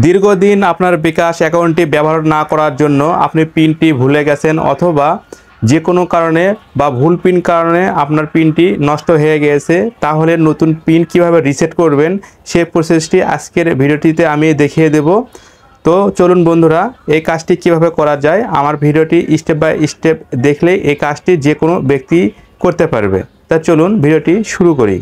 দীর্ঘদিন আপনার বিকাশ অ্যাকাউন্টটি ব্যবহার না করার জন্য আপনি পিনটি ভুলে গেছেন অথবা যে কোনো কারণে বা ভুল পিন কারণে আপনার পিনটি নষ্ট হয়ে গিয়েছে, তাহলে নতুন পিন কিভাবে রিসেট করবেন সেই প্রসেসটি আজকের ভিডিওটিতে আমি দেখিয়ে দেব। তো চলুন বন্ধুরা, এই কাজটি কিভাবে করা যায় আমার ভিডিওটি স্টেপ বাই স্টেপ দেখলেই এই কাজটি যে কোনো ব্যক্তি করতে পারবে। তা চলুন ভিডিওটি শুরু করি।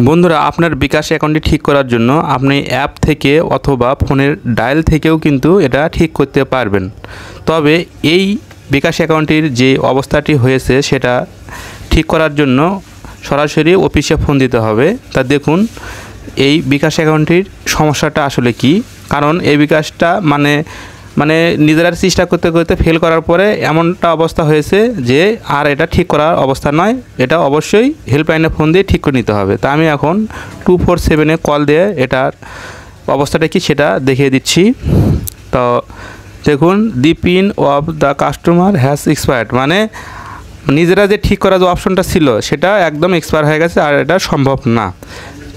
বন্ধুরা, আপনার বিকাশ অ্যাকাউন্টটি ঠিক করার জন্য আপনি অ্যাপ থেকে অথবা ফোনের ডায়াল থেকেও কিন্তু এটা ঠিক করতে পারবেন। তবে এই বিকাশ অ্যাকাউন্টটির যে অবস্থাটি হয়েছে সেটা ঠিক করার জন্য সরাসরি অফিসে ফোন দিতে হবে। তা দেখুন এই বিকাশ অ্যাকাউন্টটির সমস্যাটা আসলে কি। কারণ এই বিকাশটা মানে নিজেরা চেষ্টা করতে করতে ফেল করার পরে এমনটা অবস্থা হয়েছে যে আর এটা ঠিক করার অবস্থা নয়, এটা অবশ্যই হেল্পলাইনে ফোন দিয়ে ঠিক করে নিতে হবে। তা আমি এখন 247-এ কল দিয়ে এটার অবস্থাটা কি সেটা দেখিয়ে দিচ্ছি। তো দেখুন, the pin of the customer has expired, মানে নিজেরা যে ঠিক করার যে অপশনটা ছিল সেটা একদম এক্সপায়ার হয়ে গেছে আর এটা সম্ভব না।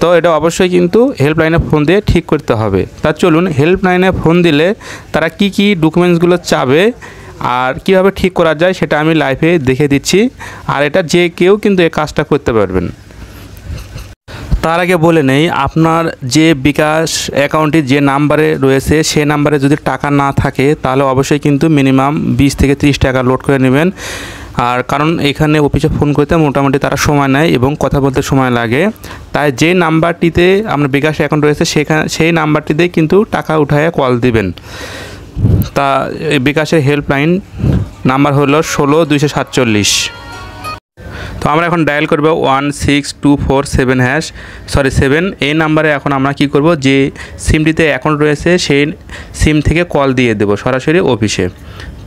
তো এটা অবশ্যই কিন্তু হেল্পলাইনে ফোন দিয়ে ঠিক করতে হবে। তা চলুন, হেল্পলাইনে ফোন দিলে তারা কি কি ডকুমেন্টসগুলো চাবে আর কিভাবে ঠিক করা যায় সেটা আমি লাইভে দেখে দিচ্ছি। আর এটা যে কেউ কিন্তু এই কাজটা করতে পারবেন। তার আগে বলে নেই, আপনার যে বিকাশ অ্যাকাউন্টটি যে নাম্বারে রয়েছে সেই নাম্বারে যদি টাকা না থাকে তাহলে অবশ্যই কিন্তু মিনিমাম 20 থেকে 30 টাকা লোড করে নেবেন। আর কারণ এখানে অফিসে ফোন করতে মোটামুটি তারা সময় নেয় এবং কথা বলতে সময় লাগে, তাই যে নাম্বারটিতে আপনার বিকাশ অ্যাকাউন্ট রয়েছে সেই নাম্বারটিতে কিন্তু টাকা উঠায় কল দিবেন। তা বিকাশের হেল্পলাইন নাম্বার হলো 16247। তো আমরা এখন ডায়াল করব 16247#7। এই নাম্বারে এখন আমরা কি করব, যে সিমটিতে অ্যাকাউন্ট রয়েছে সেই সিম থেকে কল দিয়ে দেব সরাসরি অফিসে।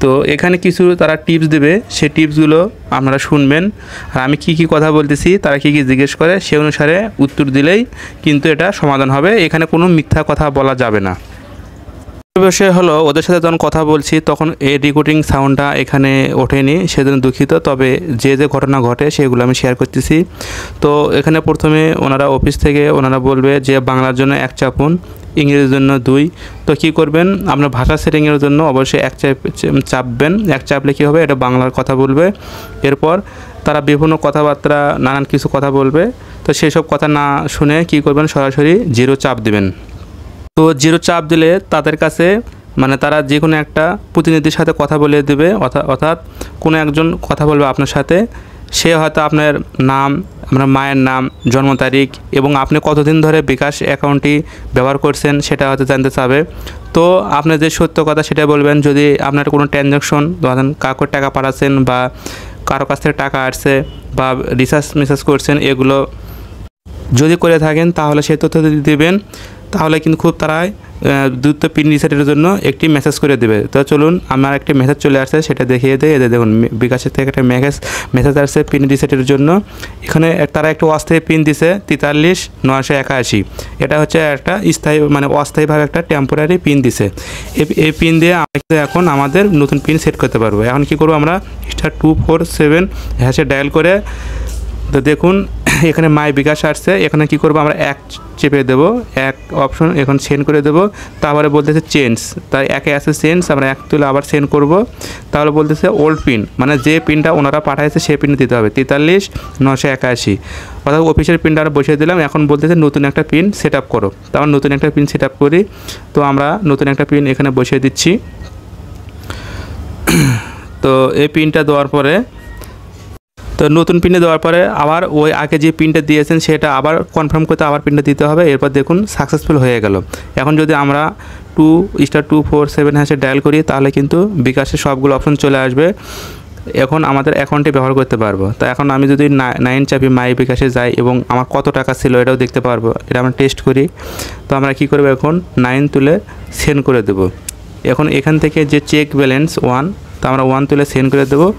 তো এখানে কিছু তারা টিপস দেবে, সেই টিপসগুলো আপনারা শুনবেন। আর আমি কি কথা বলতেছি, তারা কি জিজ্ঞেস করে সে অনুসারে উত্তর দিলেই কিন্তু এটা সমাধান হবে। এখানে কোনো মিথ্যা কথা বলা যাবে না। বিষয় হলো, ওদের সাথে যখন কথা বলছি তখন এই রেকর্ডিং সাউন্ডটা এখানে ওঠেনি, সেজন্য দুঃখিত। তবে যে ঘটনা ঘটে সেগুলো আমি শেয়ার করতেছি। তো এখানে প্রথমে ওনারা অফিস থেকে ওনারা বলবে যে বাংলার জন্য 1 চাপুন, ইংরেজির জন্য 2। তো কী করবেন, আপনার ভাষা সেটিংয়ের জন্য অবশ্যই 1 চাপবেন। 1 চাপলে কী হবে, এটা বাংলার কথা বলবে। এরপর তারা বিভিন্ন কথাবার্তা নানান কিছু কথা বলবে। তো সেসব কথা না শুনে কী করবেন, সরাসরি 0 চাপ দেবেন। তো 0 চাপ দিলে তাদের কাছে তারা যে কোনো একটা প্রতিনিধির সাথে কথা বলে দেবে, অর্থাৎ কোনো একজন কথা বলবে আপনার সাথে। সে হয়তো আপনার নাম, আপনার মায়ের নাম, জন্ম তারিখ এবং আপনি কতদিন ধরে বিকাশ অ্যাকাউন্টটি ব্যবহার করছেন সেটা হয়তো জানতে চাবে। তো আপনি যে সত্য কথা সেটা বলবেন। যদি আপনার কোনো ট্রানজ্যাকশন, ধরেন কাউকে টাকা পাঠাচ্ছেন বা কারো কাছ থেকে টাকা আসছে বা রিচার্জ করছেন, এগুলো যদি করে থাকেন তাহলে সেই তথ্য দেবেন। তাহলে কিন্তু খুব তারাই দ্রুত পিন রিসেটের জন্য একটি মেসেজ করে দেবে। তো চলুন, আমার একটি মেসেজ চলে আসছে সেটা দেখিয়ে দেয়। এদের দেখুন বিকাশের থেকে একটা মেসেজ আসছে পিন রিসেটের জন্য। এখানে তারা একটা অস্থায়ী পিন দিছে 43981। এটা হচ্ছে একটা স্থায়ী অস্থায়ীভাবে একটা টেম্পোরারি পিন দিছে। এই পিন দিয়ে আমরা এখন আমাদের নতুন পিন সেট করতে পারবো। এখন কি করবো, আমরা *247# ডায়াল করে, তো দেখুন এখানে মাই বিকাশ আসছে। এখানে কি করব, আমরা 1 চেপে দেবো, 1 অপশন এখন সেন্ড করে দেবো। তারপরে বলতেছে চেঞ্জ, তাই 1-এ আছে চেঞ্জ, আমরা 1 তুলে আবার সেন্ড করব। তাহলে বলতেছে ওল্ড পিন, যে পিনটা ওনারা পাঠাইছে সেই পিন দিতে হবে 43981, অর্থাৎ অফিসের পিনটা আমরা বসিয়ে দিলাম। এখন বলতেছে নতুন একটা পিন সেট আপ করো। তো আমরা নতুন একটা পিন সেট আপ করি। তো আমরা নতুন একটা পিন এখানে বসিয়ে দিচ্ছি। তো এই পিনটা দেওয়ার পরে, তো নতুন পিনটা দেওয়ার পরে আবার ওই আগে যে পিনটা দিয়েছেন সেটা আবার কনফার্ম করতে আবার পিনটা দিতে হবে। এরপর দেখুন সাকসেসফুল হয়ে গেল। এখন যদি আমরা 2*247# ডায়াল করি তাহলে কিন্তু বিকাশের সবগুলো অপশন চলে আসবে। এখন আমাদের অ্যাকাউন্টে ব্যবহার করতে পারবো। তো এখন আমি যদি 9 চাপি মাই বিকাশে যাই এবং আমার কত টাকা ছিল এটাও দেখতে পারবো। এটা আমরা টেস্ট করি। তো আমরা কী করবো, এখন 9 তুলে সেন্ড করে দেবো। এখন এখান থেকে যে চেক ব্যালেন্স 1, তো আমরা 1 তুলে সেন্ড করে দেবো।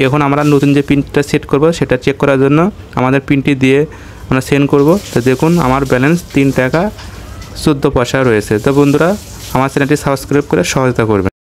এখন আমরা নতুন যে পিনটা সেট করব সেটা চেক করার জন্য আমাদের পিনটি দিয়ে আমরা সেন্ড করব। তো দেখুন আমার ব্যালেন্স 3 টাকা 14 পয়সা রয়েছে। তো বন্ধুরা, আমার চ্যানেলটি সাবস্ক্রাইব করে সহায়তা করবেন।